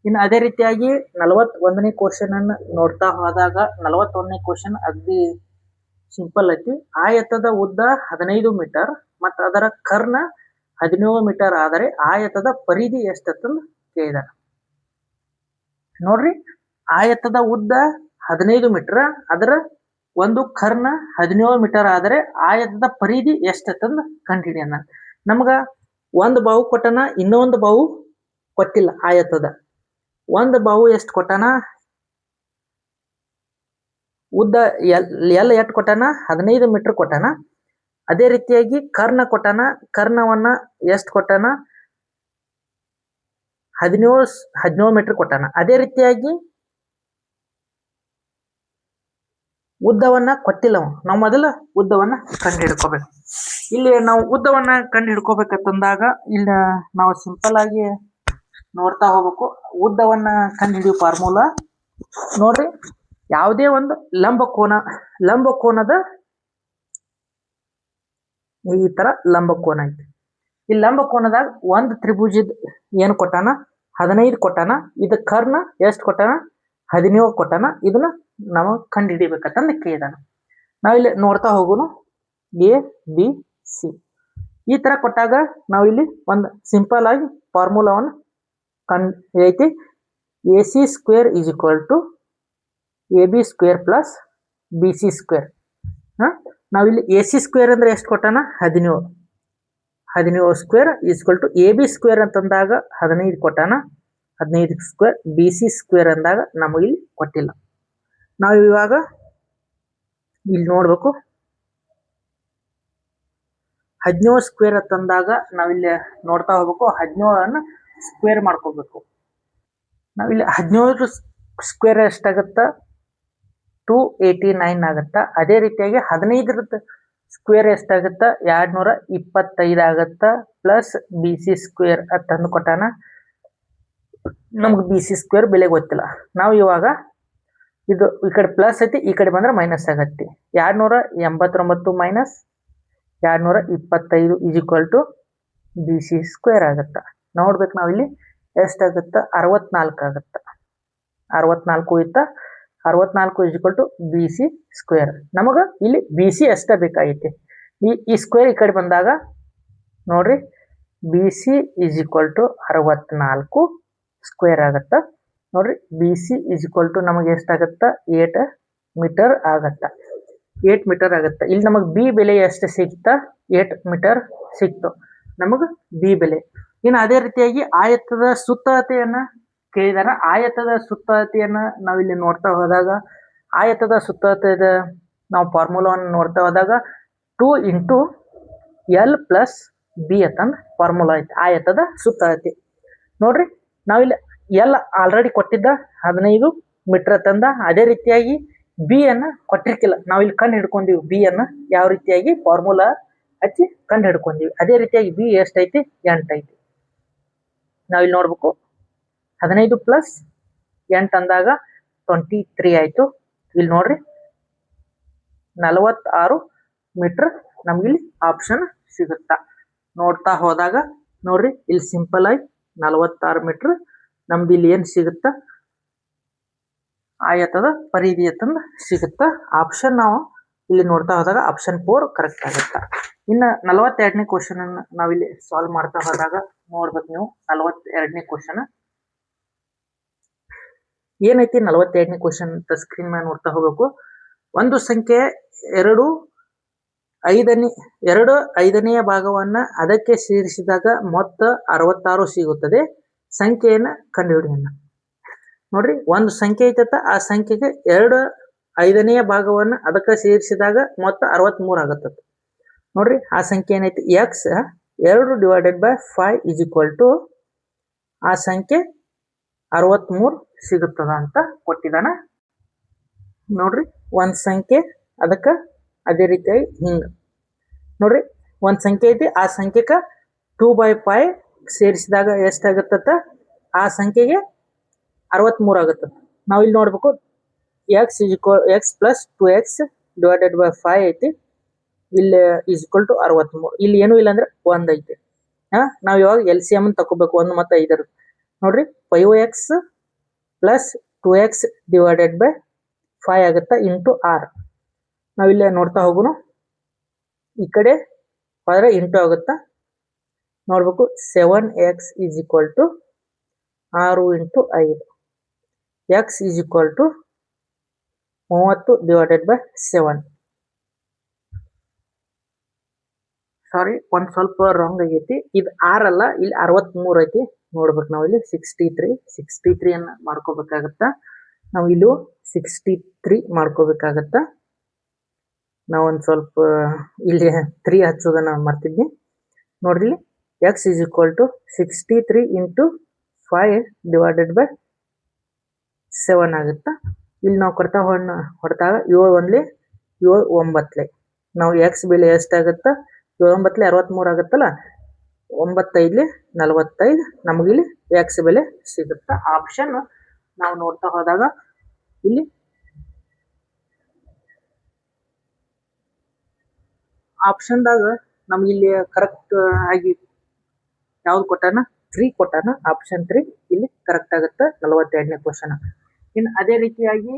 ಇನ್ನು ಅದೇ ರೀತಿಯಾಗಿ 41ನೇ ಕ್ವಶನ್ ಅನ್ನ ನೋಡ್ತಾ ಹೋದಾಗ 41ನೇ ಕ್ವಶನ್ ಅಗ್ದಿ ಸಿಂಪಲ್ ಐತಿ. ಆಯತದ ಉದ್ದ 15 ಮೀಟರ್ ಮತ್ತು ಅದರ ಕರ್ಣ 17 ಮೀಟರ್ ಆದರೆ ಆಯತದ ಪರಿಧಿ ಎಷ್ಟಂತಂದು ಕೇಳಿದಾರ. ನೋಡ್ರಿ, ಆಯತದ ಉದ್ದ 15 ಮೀಟರ್, ಅದರ ಒಂದು ಕರ್ಣ 17 ಮೀಟರ್ ಆದರೆ ಆಯತದ ಪರಿಧಿ ಎಷ್ಟಂತಂದು ಕಂಡುಹಿಡಿಯೋಣ. ನಮ್ಗ ಒಂದು ಬಾವು ಕೊಟ್ಟನ, ಇನ್ನೊಂದು ಬಾವು ಕೊಟ್ಟಿಲ್ಲ. ಆಯತದ ಒಂದು ಬಾವು ಎಷ್ಟು ಕೊಟ್ಟನ? ಉದ್ದ ಎಲ್ಲ ಎಷ್ಟು ಕೊಟ್ಟನ? 15 ಮೀಟರ್ ಕೊಟ್ಟನ. ಅದೇ ರೀತಿಯಾಗಿ ಕರ್ಣ ಕೊಟ್ಟನ, ಕರ್ಣವನ್ನ ಎಷ್ಟು ಕೊಟ್ಟನ? 17 ಮೀಟರ್ ಕೊಟ್ಟನ. ಅದೇ ರೀತಿಯಾಗಿ ಉದ್ದವನ್ನ ಕೊಟ್ಟಿಲ್ಲ. ನಾವು ಮೊದಲ ಉದ್ದವನ್ನ ಕಂಡು ಹಿಡ್ಕೋಬೇಕು. ಇಲ್ಲಿ ನಾವು ಉದ್ದವನ್ನ ಕಂಡು ಹಿಡ್ಕೋಬೇಕಂತಂದಾಗ ಇಲ್ಲಿ ನಾವು ಸಿಂಪಲ್ ಆಗಿ ನೋಡ್ತಾ ಹೋಗ್ಬೇಕು. ಉದ್ದವನ್ನ ಕಂಡು ಹಿಡಿಯೋ ಫಾರ್ಮುಲಾ ನೋಡ್ರಿ. ಯಾವುದೇ ಒಂದು ಲಂಬಕೋನದ ಈ ತರ ಲಂಬಕೋನ ಐತಿ. ಈ ಲಂಬಕೋನದಾಗ ಒಂದು ತ್ರಿಭುಜದ ಏನು ಕೊಟ್ಟಾನ? 15 ಕೊಟ್ಟಾನ. ಇದು ಕರ್ಣ ಎಷ್ಟು ಕೊಟ್ಟಾನ? 17 ಕೊಟ್ಟಾನ. ಇದನ್ನ ನಾವು ಕಂಡು ಹಿಡಿಬೇಕಂತಂದು ಕೇಳಿದಾನ. ನಾವಿಲ್ಲಿ ನೋಡ್ತಾ ಹೋಗೋನು. ಎ ಬಿ ಸಿ ಈ ತರ ಕೊಟ್ಟಾಗ ನಾವಿಲ್ಲಿ ಒಂದು ಸಿಂಪಲ್ ಆಗಿ ಫಾರ್ಮುಲಾವನ್ನು ಐತಿ. A C square is equal to A B square plus B C square. ನಾವಿಲ್ಲಿ ಎ ಸಿ ಸ್ಕ್ವೇರ್ ಅಂದ್ರೆ ಎಷ್ಟು ಕೊಟ್ಟಾನ? 17 square is equal to A B square ಅಂತಂದಾಗ 15 ಕೊಟ್ಟಾನ. 15 ಸ್ಕ್ವೇರ್ ಬಿ ಸಿ ಸ್ಕ್ವೇರ್ ಅಂದಾಗ ನಮಗಿಲ್ಲಿ ಕೊಟ್ಟಿಲ್ಲ. ನಾವು ಇವಾಗ ಇಲ್ಲಿ ನೋಡ್ಬೇಕು. 17 ಸ್ಕ್ವೇರ್ ಅಂತಂದಾಗ ನಾವಿಲ್ಲಿ ನೋಡ್ತಾ ಹೋಗ್ಬೇಕು. 17 ಸ್ಕ್ವೇರ್ ಮಾಡ್ಕೋಬೇಕು. ನಾವಿಲ್ಲಿ 17 ಸ್ಕ್ವೇರ್ ಎಷ್ಟಾಗತ್ತ? 289 ಆಗತ್ತ. ಅದೇ ರೀತಿಯಾಗಿ 15 ಸ್ಕ್ವೇರ್ ಎಷ್ಟಾಗತ್ತ? 225 ಆಗತ್ತ. ಪ್ಲಸ್ ಬಿ ಸಿ ಸ್ಕ್ವೇರ್ ತಂದು ಕೊಟ್ಟಾನ. ನಮ್ಗೆ ಬಿ ಸಿ ಸ್ಕ್ವೇರ್ ಬೆಲೆ ಗೊತ್ತಿಲ್ಲ. ನಾವು ಇವಾಗ ಇದು ಈ ಕಡೆ ಪ್ಲಸ್ ಐತಿ, ಈ ಕಡೆ ಬಂದ್ರೆ ಮೈನಸ್ ಆಗತ್ತೆ. 289 minus 225 is equal to B C square ಆಗತ್ತ. ನೋಡ್ಬೇಕು ನಾವಿಲ್ಲಿ ಎಷ್ಟಾಗತ್ತ? 64 ಆಗತ್ತ. 64 ಇತ್ತ 64 equal to B C square. ನಮಗೆ ಇಲ್ಲಿ ಬಿ ಸಿ ಅಷ್ಟೇ ಬೇಕಾಗೈತಿ. ಈ ಸ್ಕ್ವೇರ್ ಈ ಕಡೆ ಬಂದಾಗ ನೋಡ್ರಿ B C is equal to 64 square ಆಗುತ್ತೆ. ನೋಡ್ರಿ B C is equal to ನಮಗೆ ಎಷ್ಟಾಗತ್ತೆ 8 ಮೀಟರ್ ಆಗತ್ತೆ. 8 ಮೀಟರ್ ಆಗುತ್ತೆ. ಇಲ್ಲಿ ನಮಗೆ ಬಿ ಬೆಲೆ ಎಷ್ಟು ಸಿಗ್ತಾ 8 ಮೀಟರ್ ಸಿಕ್ತು ನಮಗೆ ಬಿ ಬೆಲೆ. ಇನ್ನು ಅದೇ ರೀತಿಯಾಗಿ ಆಯತದ ಸುತ್ತಳತೆಯನ್ನು ಕೇಳಿದಾರ. ಆಯತದ ಸುತ್ತಳತೆಯನ್ನು ನಾವಿಲ್ಲಿ ನೋಡ್ತಾ ಹೋದಾಗ ಆಯತದ ಸುತ್ತಳತೆದ ನಾವು ಫಾರ್ಮುಲಾವನ್ನು ನೋಡ್ತಾ ಹೋದಾಗ 2 ಇಂಟು ಎಲ್ ಪ್ಲಸ್ ಬಿ ಅಂತಂದು ಫಾರ್ಮುಲಾ ಐತಿ ಆಯತದ ಸುತ್ತಳತೆ. ನೋಡ್ರಿ ನಾವಿಲ್ಲಿ ಎಲ್ ಆಲ್ರೆಡಿ ಕೊಟ್ಟಿದ್ದ 15 ಮೀಟರ್ ತಂದ. ಅದೇ ರೀತಿಯಾಗಿ ಬಿ ಅನ್ನ ಕೊಟ್ಟಿರ್ಕಿಲ್ಲ, ನಾವಿಲ್ಲಿ ಕಂಡು ಹಿಡ್ಕೊಂಡಿವಿ. ಬಿ ಅನ್ನ ಯಾವ ರೀತಿಯಾಗಿ ಫಾರ್ಮುಲಾ ಹಚ್ಚಿ ಕಂಡು ಹಿಡ್ಕೊಂಡಿವಿ. ಅದೇ ರೀತಿಯಾಗಿ ಬಿ ಎಷ್ಟೈತಿ 8 ಐತಿ. ನಾವಿಲ್ಲಿ ನೋಡ್ಬೇಕು 15 ಪ್ಲಸ್ 8 ಅಂದಾಗ 23 ಆಯ್ತು. ಇಲ್ಲಿ ನೋಡ್ರಿ 46 ಮೀಟರ್ ನಮ್ಗಿಲ್ಲಿ ಆಪ್ಷನ್ ಸಿಗುತ್ತಾ. ನೋಡ್ತಾ ಹೋದಾಗ ನೋಡ್ರಿ ಇಲ್ಲಿ ಸಿಂಪಲ್ ಆಗಿ 46 ಮೀಟರ್ ನಮ್ದು ಇಲ್ಲಿ ಏನು ಸಿಗುತ್ತಾ ಆಯತದ ಪರಿಧಿ ಅಂತಂದು ಸಿಗುತ್ತಾ. ಆಪ್ಷನ್ ನಾವು ಇಲ್ಲಿ ನೋಡ್ತಾ ಹೋದಾಗ ಆಪ್ಷನ್ 4 ಕರೆಕ್ಟ್ ಆಗುತ್ತಾ. ಇನ್ನು 42ನೇ ಕ್ವಶನ್ ಅನ್ನು ನಾವಿಲ್ಲಿ ಸಾಲ್ವ್ ಮಾಡ್ತಾ ಹೋದಾಗ ನೋಡ್ಬೇಕು ನೀವು 42ನೇ ಕ್ವಶನ್ ಏನೈತಿ. 42ನೇ ಕ್ವಶನ್ ಅಂತ ಸ್ಕ್ರೀನ್ ಮೇಲೆ ನೋಡ್ತಾ ಹೋಗ್ಬೇಕು. ಒಂದು ಸಂಖ್ಯೆ 2 5ನೇ ಭಾಗವನ್ನ ಅದಕ್ಕೆ ಸೇರಿಸಿದಾಗ ಮೊತ್ತ 66 ಸಿಗುತ್ತದೆ. ಸಂಖ್ಯೆಯನ್ನು ಕಂಡುಹಿಡಿಯೋಣ. ನೋಡ್ರಿ ಒಂದು ಸಂಖ್ಯೆ ಐತತ್ತ, ಆ ಸಂಖ್ಯೆಗೆ 2 5ನೇ ಭಾಗವನ್ನ ಅದಕ್ಕೆ ಸೇರಿಸಿದಾಗ ಮೊತ್ತ 63 ಆಗತ್ತ. ನೋಡ್ರಿ ಆ ಸಂಖ್ಯೆ ಏನೈತಿ x 2 divided by 5 is equal to ಆ ಸಂಖ್ಯೆ 63 ಸಿಗುತ್ತದ ಅಂತ ಕೊಟ್ಟಿದ್ದಾನ. ನೋಡ್ರಿ ಒಂದ್ ಸಂಖ್ಯೆ ಅದಕ್ಕೆ ಅದೇ ರೀತಿಯಾಗಿ ಹಿಂಗ ನೋಡ್ರಿ ಒಂದ್ ಸಂಖ್ಯೆ ಐತಿ, ಆ ಸಂಖ್ಯೆಗೆ 2/5 ಸೇರಿಸಿದಾಗ ಎಷ್ಟಾಗತ್ತ ಆ ಸಂಖ್ಯೆಗೆ 63 ಆಗುತ್ತ. ನಾವು ಇಲ್ಲಿ ನೋಡ್ಬೇಕು X is equal X plus 2x divided by 5 ಐತಿ. ಇಲ್ಲಿ ಇಸ್ ಈಕ್ವಲ್ ಟು 63. ಇಲ್ಲಿ ಏನೂ ಇಲ್ಲ ಅಂದ್ರೆ 1 ಐತಿ. ನಾವು ಇವಾಗ LCM ತಗೋಬೇಕು 1 ಮತ್ತು 5. ನೋಡ್ರಿ 5x plus 2x divided by 5 ಆಗುತ್ತಾ ಇಂಟು r. ನಾವಿಲ್ಲಿ ನೋಡ್ತಾ ಹೋಗುನು ಈ ಕಡೆ ಹೋದ್ರೆ ಇಂಟು ಆಗುತ್ತಾ. ನೋಡ್ಬೇಕು 7x is equal to 6 into 5. x is equal to 30 divided by 7. Sorry ಒಂದು ಸ್ವಲ್ಪ ರಾಂಗ್ ಆಗೈತಿ. ಇದು 6 ಅಲ್ಲ, ಇಲ್ಲಿ 63 ಐತಿ. ನೋಡ್ಬೇಕು ನಾವು ಇಲ್ಲಿ 63 ಅನ್ನ ಮಾಡ್ಕೋಬೇಕಾಗತ್ತ. ನಾವು ಇಲ್ಲಿ 63 ಮಾಡ್ಕೋಬೇಕಾಗತ್ತ. ನಾವೊಂದು ಸ್ವಲ್ಪ ಇಲ್ಲಿ 3 ಹಚ್ಚೋದನ್ನ ಮಾಡ್ತಿದ್ವಿ. ನೋಡ್ರಿ x is equal to 63 into 5 divided by 7 ಆಗುತ್ತಾ. ಇಲ್ಲಿ ನಾವು ಕೊಡ್ತಾ ಹೊಡೆದಾಗ 7 1 7 9. ನಾವು ಎಕ್ಸ್ ಬೆಲೆ ಎಷ್ಟಾಗುತ್ತಾ 7 9 63 ಆಗುತ್ತಲ್ಲ, 9 5 45 ನಮಗಿಲ್ಲಿ ಎಕ್ಸ್ ಬೆಲೆ ಸಿಗುತ್ತಾ. ಆಪ್ಷನ್ ನಾವು ನೋಡ್ತಾ ಹೋದಾಗ ಇಲ್ಲಿ ಆಪ್ಷನ್ದಾಗ ನಮ್ಗೆ ಇಲ್ಲಿ ಕರೆಕ್ಟ್ ಆಗಿ ಯಾವ್ದು ಕೊಟ್ಟಾನ 3 ಕೊಟ್ಟಾನ. ಆಪ್ಷನ್ 3 ಇಲ್ಲಿ ಕರೆಕ್ಟ್ ಆಗುತ್ತೆ 42ನೇ ಕ್ವಶನ್. ಇನ್ನು ಅದೇ ರೀತಿಯಾಗಿ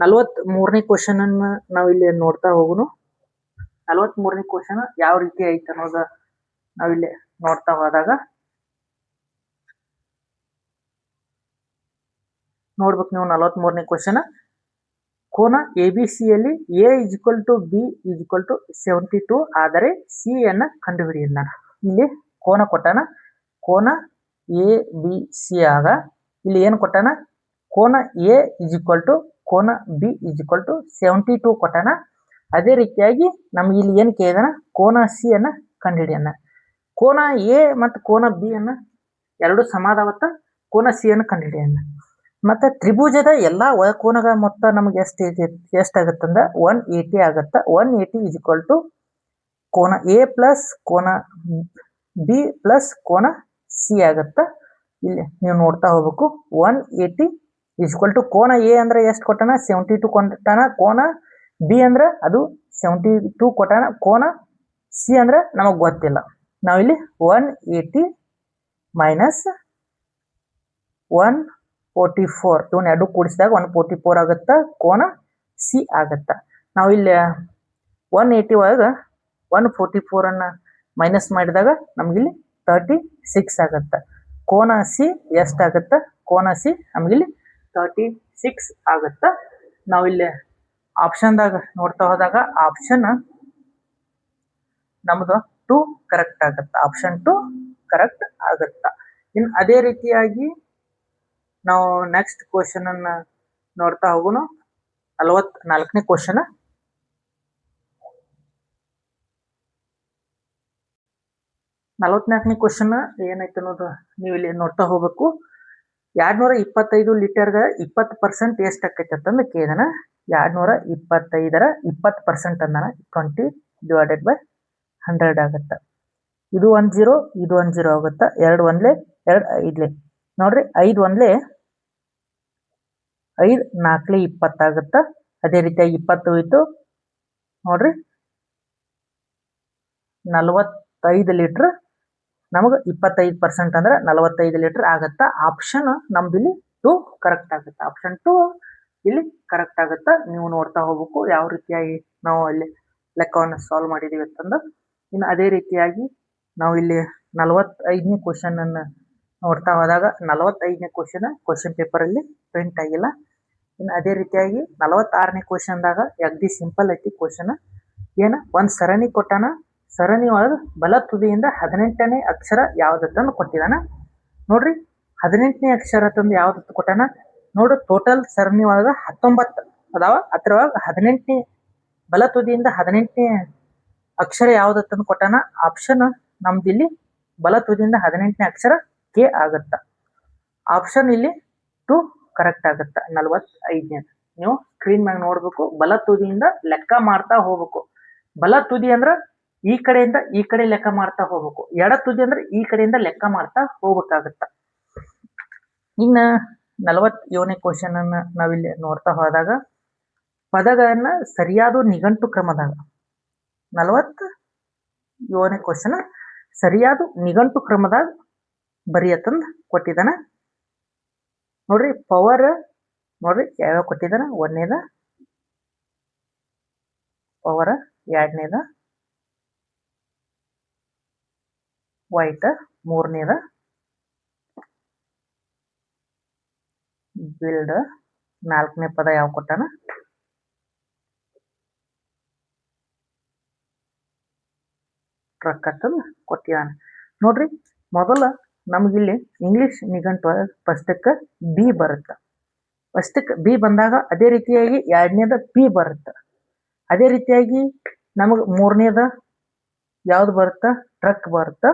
43ನೇ ಕ್ವಶನ್ ಅನ್ನ ನಾವು ಇಲ್ಲಿ ನೋಡ್ತಾ ಹೋಗುನು. 43ನೇ ಕ್ವಶನ್ ಯಾವ ರೀತಿ ಐತೆ ಅನ್ನೋದ ನಾವಿಲ್ಲಿ ನೋಡ್ತಾ ಹೋದಾಗ ನೋಡ್ಬೇಕು ನೀವು 43ನೇ ಕ್ವಶನ್ ಕೋನ ABCಯಲ್ಲಿ A is equal to B is equal to 72 ಆದರೆ C ಅನ್ನ ಕಂಡುಹಿಡಿಯೋಣ. ಇಲ್ಲಿ ಕೋನ ಕೊಟ್ಟಾನ, ಕೋನ ABC ಆಗ ಇಲ್ಲಿ ಏನು ಕೊಟ್ಟಾನ ಕೋನ A ಇಸ್ ಈಕ್ವಲ್ ಟು ಕೋನ B ಇಸ್ ಈಕ್ವಲ್ ಟು 72 ಕೊಟ್ಟಾನ. ಅದೇ ರೀತಿಯಾಗಿ ನಮ್ಗೆ ಇಲ್ಲಿ ಏನು ಕೇಳಿದಾನ ಕೋನ C ಅನ್ನ ಕಂಡುಹಿಡಿಯೋಣ. ಕೋನ A ಮತ್ತು ಕೋನ B ಅನ್ನ ಎರಡು ಸಮಾದಾವತ್ತ, ಕೋನ C ಅನ್ನು ಕಂಡುಹಿಡಿಯೋಣ. ಮತ್ತು ತ್ರಿಭುಜದ ಎಲ್ಲ ಕೋನಗಳ ಮೊತ್ತ ನಮಗೆ ಎಷ್ಟಾಗತ್ತಂದ್ರೆ 180 ಆಗತ್ತ. 180 ಇಸ್ ಈಕ್ವಲ್ ಟು ಕೋನ A ಪ್ಲಸ್ ಕೋನ B ಪ್ಲಸ್ ಕೋನ C ಆಗತ್ತ. ಇಲ್ಲಿ ನೀವು ನೋಡ್ತಾ ಹೋಗ್ಬೇಕು 180 ಇಸ್ ಈಕ್ವಲ್ ಟು ಕೋನ A ಅಂದ್ರೆ ಎಷ್ಟು ಕೊಟ್ಟಾನ 72 ಕೊಟ್ಟಾನ. ಕೋನ B ಅಂದ್ರೆ ಅದು 72 ಕೊಟ್ಟಾನ. ಕೋನ C ಅಂದ್ರೆ ನಮಗೆ ಗೊತ್ತಿಲ್ಲ. ನಾವಿಲ್ಲಿ 180 ಮೈನಸ್ 1 44 ಇವನ್ ಎರಡು ಕೂಡಿಸಿದಾಗ 144 ಆಗುತ್ತಾ, ಕೋನ ಸಿ ಆಗುತ್ತಾ. ನಾವು ಇಲ್ಲಿ 180 ಒಳಗೆ 144 ಅನ್ನ ಮೈನಸ್ ಮಾಡಿದಾಗ ನಮಗಿಲ್ಲಿ 36 ಆಗುತ್ತೆ. ಕೋನ ಸಿ ಎಷ್ಟಾಗುತ್ತೆ? ಕೋನ ಸಿ ನಮಗಿಲ್ಲಿ 36 ಆಗುತ್ತಾ. ನಾವಿಲ್ಲಿ ಆಪ್ಷನ್ದಾಗ ನೋಡ್ತಾ ಹೋದಾಗ ಆಪ್ಷನ್ ನಮ್ದು 2 ಕರೆಕ್ಟ್ ಆಗುತ್ತಾ. ಆಪ್ಷನ್ 2 ಕರೆಕ್ಟ್ ಆಗುತ್ತಾ. ಇನ್ನು ಅದೇ ರೀತಿಯಾಗಿ ನಾವು ನೆಕ್ಸ್ಟ್ ಕ್ವಶನ್ ಅನ್ನ ನೋಡ್ತಾ ಹೋಗೋಣ. 44ನೇ ಕ್ವಶನ್. 44ನೇ ಕ್ವಶನ್ ಏನೈತೆ ಅನ್ನೋದು ನೀವು ಇಲ್ಲಿ ನೋಡ್ತಾ ಹೋಗ್ಬೇಕು. 225 ಲೀಟರ್ಗೆ 20% ಎಷ್ಟು ಆಕೈತೆ ಅಂತಂದು ಕೇಳಿದಾನ. 225ರ 20% ಅಂದಾನ 20 ಡಿವೈಡೆಡ್ ಬೈ 100 ಆಗುತ್ತೆ. ಇದು 1 0 ಇದು 1 0 ಆಗುತ್ತಾ. 2 1 2 5 ನೋಡ್ರಿ. 5 1 5 4 20 ಆಗುತ್ತಾ. ಅದೇ ರೀತಿಯಾಗಿ 20 ಹೋಯ್ತು ನೋಡ್ರಿ. 45 ಲೀಟರ್ ನಮಗೆ 25% ಅಂದ್ರೆ 45 ಲೀಟರ್ ಆಗುತ್ತಾ. ಆಪ್ಷನ್ ನಮ್ದು ಇಲ್ಲಿ 2 ಕರೆಕ್ಟ್ ಆಗುತ್ತೆ. ಆಪ್ಷನ್ 2 ಇಲ್ಲಿ ಕರೆಕ್ಟ್ ಆಗುತ್ತಾ. ನೀವು ನೋಡ್ತಾ ಹೋಗ್ಬೇಕು ಯಾವ ರೀತಿಯಾಗಿ ನಾವು ಅಲ್ಲಿ ಲೆಕ್ಕವನ್ನು ಸಾಲ್ವ್ ಮಾಡಿದೀವಿ ಅಂತಂದು. ಇನ್ನು ಅದೇ ರೀತಿಯಾಗಿ ನಾವು ಇಲ್ಲಿ 45ನೇ ಕ್ವಶನ್ ಅನ್ನ ನೋಡ್ತಾ ಹೋದಾಗ 45ನೇ ಕ್ವಶನ್ ಪೇಪರ್ ಅಲ್ಲಿ ಪ್ರಿಂಟ್ ಆಗಿಲ್ಲ. ಇನ್ನು ಅದೇ ರೀತಿಯಾಗಿ 46ನೇ ಕ್ವಶನ್ದಾಗ ಅಗ್ದಿ ಸಿಂಪಲ್ ಐತಿ ಕ್ವಶನ್. ಏನ ಒಂದ್ ಸರಣಿ ಕೊಟ್ಟಾನ. ಸರಣಿ ಒಳಗೆ ಬಲ ತುದಿಯಿಂದ 18ನೇ ಅಕ್ಷರ ಯಾವ್ದತ್ತಂದು ಕೊಟ್ಟಿದಾನ. ನೋಡ್ರಿ 18ನೇ ಅಕ್ಷರ ತಂದು ಯಾವ್ದತ್ತು ಕೊಟ್ಟಾನ ನೋಡ್ರಿ. ಟೋಟಲ್ ಸರಣಿ ಒಳಗೆ 19 ಅದಾವ. ಅದ್ರೊಳಗೆ 18ನೇ ಬಲ ತುದಿಯಿಂದ 18ನೇ ಅಕ್ಷರ ಯಾವ್ದತ್ತಂದು ಕೊಟ್ಟಾನ. ಆಪ್ಷನ್ ನಮ್ದು ಇಲ್ಲಿ ಬಲ ತುದಿಯಿಂದ 18ನೇ ಅಕ್ಷರ ಕೆ ಆಗುತ್ತ. ಆಪ್ಷನ್ ಇಲ್ಲಿ 2 ಕರೆಕ್ಟ್ ಆಗುತ್ತ. 45ನೇ ನೀವು ಸ್ಕ್ರೀನ್ ಮ್ಯಾಗ ನೋಡ್ಬೇಕು. ಬಲ ತುದಿಯಿಂದ ಲೆಕ್ಕ ಮಾಡ್ತಾ ಹೋಗ್ಬೇಕು. ಬಲ ತುದಿ ಅಂದ್ರ ಈ ಕಡೆಯಿಂದ ಈ ಕಡೆ ಲೆಕ್ಕ ಮಾಡ್ತಾ ಹೋಗ್ಬೇಕು. ಎಡ ತುದಿ ಅಂದ್ರೆ ಈ ಕಡೆಯಿಂದ ಲೆಕ್ಕ ಮಾಡ್ತಾ ಹೋಗ್ಬೇಕಾಗತ್ತ. ಇನ್ನ 47ನೇ ಕ್ವಶನ್ ಅನ್ನ ನಾವಿಲ್ಲಿ ನೋಡ್ತಾ ಹೋದಾಗ ಪದಗಳನ್ನ ಸರಿಯಾದ ನಿಘಂಟು ಕ್ರಮದಾಗ 47ನೇ ಕ್ವಶನ್ ಸರಿಯಾದ ನಿಘಂಟು ಕ್ರಮದಾಗ ಬರೆಯತ್ತಂದ ಕೊಟ್ಟಿದ್ದಾನ. ನೋಡ್ರಿ ಪವರ್ ನೋಡ್ರಿ ಯಾವ್ಯಾವ ಕೊಟ್ಟಿದ್ದಾನ. 1ನೇದ ಪವರ್, 2ನೇದ ವೈಟ್, 3ನೇದ ಬಿಲ್ಡ್, 4ನೇ ಪದ ಯಾವ ಕೊಟ್ಟಾನ ಟ್ರಕ್ ಅಂತಂದು ಕೊಟ್ಟಿದ್ದಾನೆ. ನೋಡ್ರಿ ಮೊದಲ ನಮಗಿಲ್ಲಿ ಇಂಗ್ಲಿಷ್ ನಿಘಂಟು ಫಸ್ಟಕ್ಕೆ ಬಿ ಬರುತ್ತೆ. ಫಸ್ಟಕ್ಕೆ ಬಿ ಬಂದಾಗ ಅದೇ ರೀತಿಯಾಗಿ 2ನೇದ ಪಿ ಬರುತ್ತೆ. ಅದೇ ರೀತಿಯಾಗಿ ನಮಗೆ 3ನೇದ ಯಾವ್ದು ಬರುತ್ತಾ ಟ್ರಕ್ ಬರುತ್ತಾ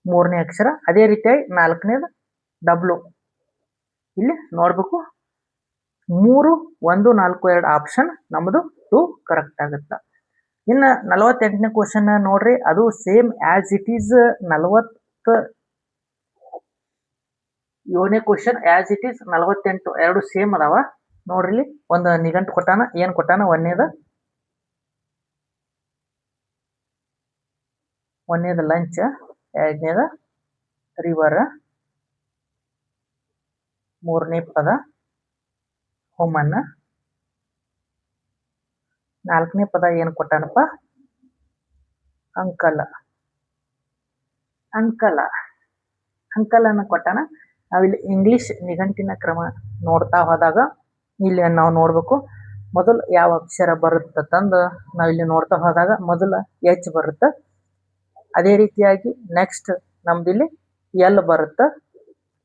3ನೇ ಅಕ್ಷರ. ಅದೇ ರೀತಿಯಾಗಿ 4ನೇದ ಡಬ್ಲ್ಯೂ ಇಲ್ಲಿ ನೋಡ್ಬೇಕು. 3 1 4 2 ಆಪ್ಷನ್ ನಮ್ಮದು 2 ಕರೆಕ್ಟ್ ಆಗುತ್ತಾ. ಇನ್ನು 48ನೇ ಕ್ವಶನ್ ನೋಡ್ರಿ. ಅದು ಸೇಮ್ ಆಸ್ ಇಟ್ ಈಸ್ 47ನೇ ಕ್ವಶನ್ ಆಸ್ ಇಟ್ ಈಸ್ 48 ಎರಡು ಸೇಮ್ ಅದಾವ. ನೋಡ್ರಿ ಇಲ್ಲಿ ಒಂದು ನಿಘಂಟು ಕೊಟ್ಟಾನ. ಏನ್ ಕೊಟ್ಟಾನ? 1ನೇದ ಲಂಚ್, 2ನೇದ ರಿವರ್, 3ನೇ ಪದ ಹುಮನ್, 4ನೇ ಪದ ಏನು ಕೊಟ್ಟಾನಪ್ಪ? ಅಂಕಲ್. ಅಂಕಲ್ ಅನ್ನ ಕೊಟ್ಟಾನ. ನಾವಿಲ್ಲಿ ಇಂಗ್ಲಿಷ್ ನಿಘಂಟಿನ ಕ್ರಮ ನೋಡ್ತಾ ಹೋದಾಗ ಇಲ್ಲಿ ನಾವು ನೋಡ್ಬೇಕು ಮೊದಲು ಯಾವ ಅಕ್ಷರ ಬರುತ್ತೆ ತಂದು ನಾವಿಲ್ಲಿ ನೋಡ್ತಾ ಹೋದಾಗ ಮೊದಲು ಎಚ್ ಬರುತ್ತೆ. ಅದೇ ರೀತಿಯಾಗಿ ನೆಕ್ಸ್ಟ್ ನಮ್ದಿಲ್ಲಿ ಎಲ್ ಬರುತ್ತೆ.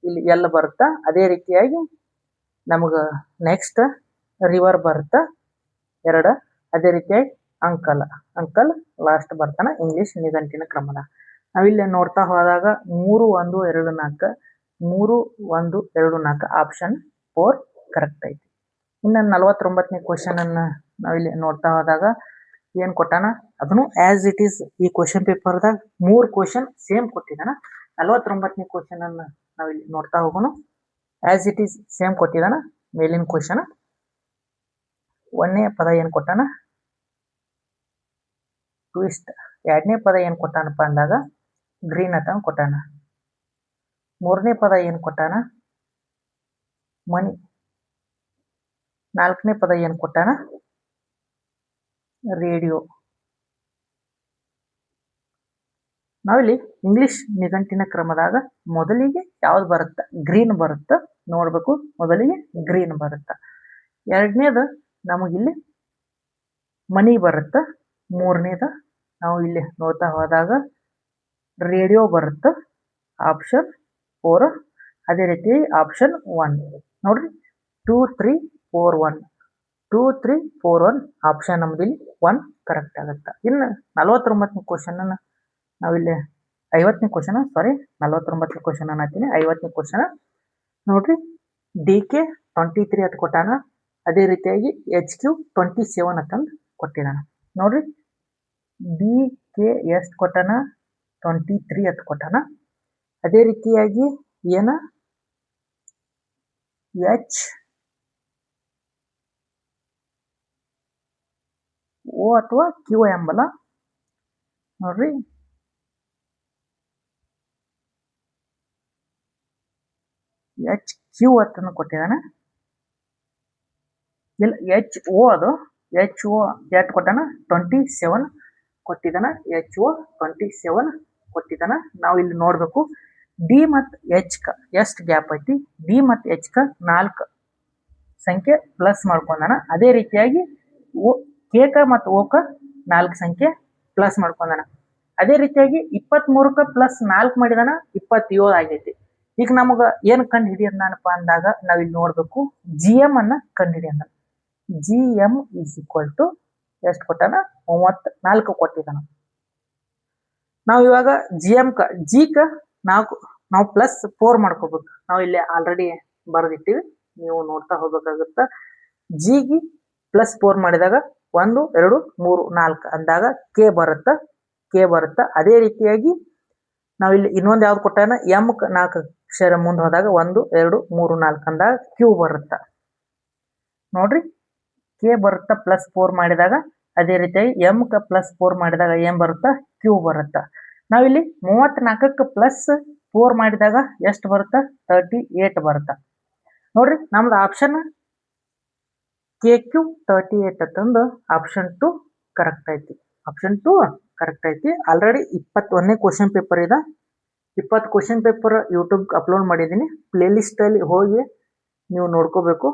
ಇಲ್ಲಿ ಎಲ್ ಬರುತ್ತಾ. ಅದೇ ರೀತಿಯಾಗಿ ನಮಗೆ ನೆಕ್ಸ್ಟ್ ರಿವರ್ ಬರುತ್ತೆ 2. ಅದೇ ರೀತಿಯಾಗಿ ಅಂಕಲ್ ಲಾಸ್ಟ್ ಬರ್ತಾನೆ ಇಂಗ್ಲಿಷ್ ನಿಘಂಟಿನ ಕ್ರಮದ. ನಾವಿಲ್ಲಿ ನೋಡ್ತಾ ಹೋದಾಗ 3 1 2 4 3 1 2 4 ಆಪ್ಷನ್ 4 ಕರೆಕ್ಟ್ ಐತಿ. ಇನ್ನು 49ನೇ ಕ್ವಶನ್ ಅನ್ನ ನಾವಿಲ್ಲಿ ನೋಡ್ತಾ ಹೋದಾಗ ಏನ್ ಕೊಟ್ಟಾನ? ಅದನ್ನು ಆಸ್ ಇಟ್ ಈಸ್ ಈ ಕ್ವಶನ್ ಪೇಪರ್ದಾಗ 3 ಕ್ವಶನ್ ಸೇಮ್ ಕೊಟ್ಟಿದ್ದಾನ. 49ನೇ ಕ್ವಶನ್ ಅನ್ನ ನಾವಿಲ್ಲಿ ನೋಡ್ತಾ ಹೋಗೋಣ. ಆಸ್ ಇಟ್ ಈಸ್ ಸೇಮ್ ಕೊಟ್ಟಿದ್ದಾನ. ಮೇಲಿನ ಕ್ವಶನ್ 1ನೇ ಪದ ಏನ್ ಕೊಟ್ಟಾನ? ಟ್ವಿಸ್ಟ್. 2ನೇ ಪದ ಏನ್ ಕೊಟ್ಟಾನಪ್ಪ ಅಂದಾಗ ಗ್ರೀನ್ ಅಂತ ಕೊಟ್ಟಾನ. 3ನೇ ಪದ ಏನ್ ಕೊಟ್ಟಾನ? ಮನಿ. ನಾಲ್ಕನೇ ಪದ ಏನು ಕೊಟ್ಟಾನ? ರೇಡಿಯೋ. ನಾವಿಲ್ಲಿ ಇಂಗ್ಲಿಷ್ ನಿಘಂಟಿನ ಕ್ರಮದಾಗ ಮೊದಲಿಗೆ ಯಾವ್ದು ಬರುತ್ತೆ? ಗ್ರೀನ್ ಬರುತ್ತೆ. ನೋಡ್ಬೇಕು, ಮೊದಲಿಗೆ ಗ್ರೀನ್ ಬರುತ್ತೆ. ಎರಡನೇದು ನಮಗಿಲ್ಲಿ ಮನಿ ಬರುತ್ತೆ. ಮೂರನೇದು ನಾವು ಇಲ್ಲಿ ನೋಡ್ತಾ ಹೋದಾಗ ರೇಡಿಯೋ ಬರುತ್ತೆ. ಆಪ್ಷನ್ 4. ಅದೇ ರೀತಿ ಆಪ್ಷನ್ 1 ನೋಡ್ರಿ, 2 3 4 1 2 3 4 1 ಆಪ್ಷನ್ ನಮ್ದು ಇಲ್ಲಿ 1 ಕರೆಕ್ಟ್ ಆಗುತ್ತೆ. ಇನ್ನು 49ನೇ ಕ್ವಶನ್ ನಾವಿಲ್ಲಿ 50ನೇ ಕ್ವಶನ್, ಸಾರಿ 49ನೇ ಕ್ವಶನ್ ಅನ್ನತ್ತೀನಿ. 50ನೇ ಕ್ವಶನ್ ನೋಡ್ರಿ, DK 23 ಅಂತ ಕೊಟ್ಟಾನ. ಅದೇ ರೀತಿಯಾಗಿ HQ 27 ಅಂತಂದು ಕೊಟ್ಟಿದ್ದಾನ. ನೋಡ್ರಿ, DK ಎಷ್ಟು ಕೊಟ್ಟಾನ? 23 ಅಂತ ಕೊಟ್ಟಾನ. ಅದೇ ರೀತಿಯಾಗಿ ಏನ HO ಅಥವಾ Q ಎಂಬಲ್ಲ. ನೋಡ್ರಿ, HQ ಅಂತ ಕೊಟ್ಟಿದ್ದಾನೆ. ಇಲ್ಲ, HO ಅದು. HO ಎಷ್ಟು ಕೊಟ್ಟಾನ? 27 ಕೊಟ್ಟಿದ್ದಾನ. HO 27 ಕೊಟ್ಟಿದ್ದಾನ. ನಾವು ಇಲ್ಲಿ ನೋಡ್ಬೇಕು, D ಮತ್ತು H ಎಷ್ಟು ಗ್ಯಾಪ್ ಐತಿ? D ಮತ್ತು H 4 ಸಂಖ್ಯೆ ಪ್ಲಸ್ ಮಾಡ್ಕೊಂಡಾನ. ಅದೇ ರೀತಿಯಾಗಿ K ಮತ್ತು O 4 ಸಂಖ್ಯೆ ಪ್ಲಸ್ ಮಾಡ್ಕೊಂಡಾನ. ಅದೇ ರೀತಿಯಾಗಿ 23 ಪ್ಲಸ್ 4 ಮಾಡಿದಾನ, 27 ಆಗೈತಿ. ಈಗ ನಮಗ ಏನು ಕಂಡು ಹಿಡಿಯೋದಪ್ಪ ಅಂದಾಗ ನಾವಿಲ್ಲಿ ನೋಡ್ಬೇಕು, GM ಅನ್ನ ಕಂಡು ಹಿಡಿಯೋಣ. GM ಈಸ್ ಈಕ್ವಲ್ ಟು ಎಷ್ಟು ಕೊಟ್ಟಾನ? 34 ಕೊಟ್ಟಿದ್ದಾನ. ನಾವು ಇವಾಗ GM G ನಾವು ಪ್ಲಸ್ 4 ಮಾಡ್ಕೋಬೇಕು. ನಾವು ಇಲ್ಲಿ ಆಲ್ರೆಡಿ ಬರೆದಿಟ್ಟಿವಿ, ನೀವು ನೋಡ್ತಾ ಹೋಗ್ಬೇಕಾಗುತ್ತ. Gಗೆ ಪ್ಲಸ್ 4 ಮಾಡಿದಾಗ 1 2 3 4 ಅಂದಾಗ K ಬರುತ್ತೆ. ಅದೇ ರೀತಿಯಾಗಿ ನಾವಿಲ್ಲಿ ಇನ್ನೊಂದು ಯಾವ್ದು ಕೊಟ್ಟಾನ? M 4 ಅಕ್ಷರ ಮುಂದೆ ಹೋದಾಗ 1 2 3 4 ಅಂದಾಗ Q ಬರುತ್ತೆ. ನೋಡ್ರಿ, K ಬರುತ್ತೆ ಪ್ಲಸ್ 4 ಮಾಡಿದಾಗ. ಅದೇ ರೀತಿಯಾಗಿ M ಪ್ಲಸ್ 4 ಮಾಡಿದಾಗ ಏನ್ ಬರುತ್ತೆ? Q ಬರುತ್ತೆ. ನಾವಿಲ್ಲಿ 34ಕ್ಕೆ ಪ್ಲಸ್ 4 ಮಾಡಿದಾಗ ಎಷ್ಟು ಬರುತ್ತೆ? 38 ಬರುತ್ತೆ. ನೋಡ್ರಿ, ನಮ್ದು ಆಪ್ಷನ್ KQ 38 ಅಂತಂದು ಆಪ್ಷನ್ 2 ಕರೆಕ್ಟ್ ಐತಿ. ಆಪ್ಷನ್ 2 ಕರೆಕ್ಟ್ ಐತಿ. ಆಲ್ರೆಡಿ 21ನೇ ಕ್ವಶನ್ ಪೇಪರ್ ಇದೆ. 20 ಕ್ವಶನ್ ಪೇಪರ್ ಯೂಟ್ಯೂಬ್ ಅಪ್ಲೋಡ್ ಮಾಡಿದ್ದೀನಿ. ಪ್ಲೇ ಲಿಸ್ಟ್ ಅಲ್ಲಿ ಹೋಗಿ ನೀವು ನೋಡ್ಕೋಬೇಕು.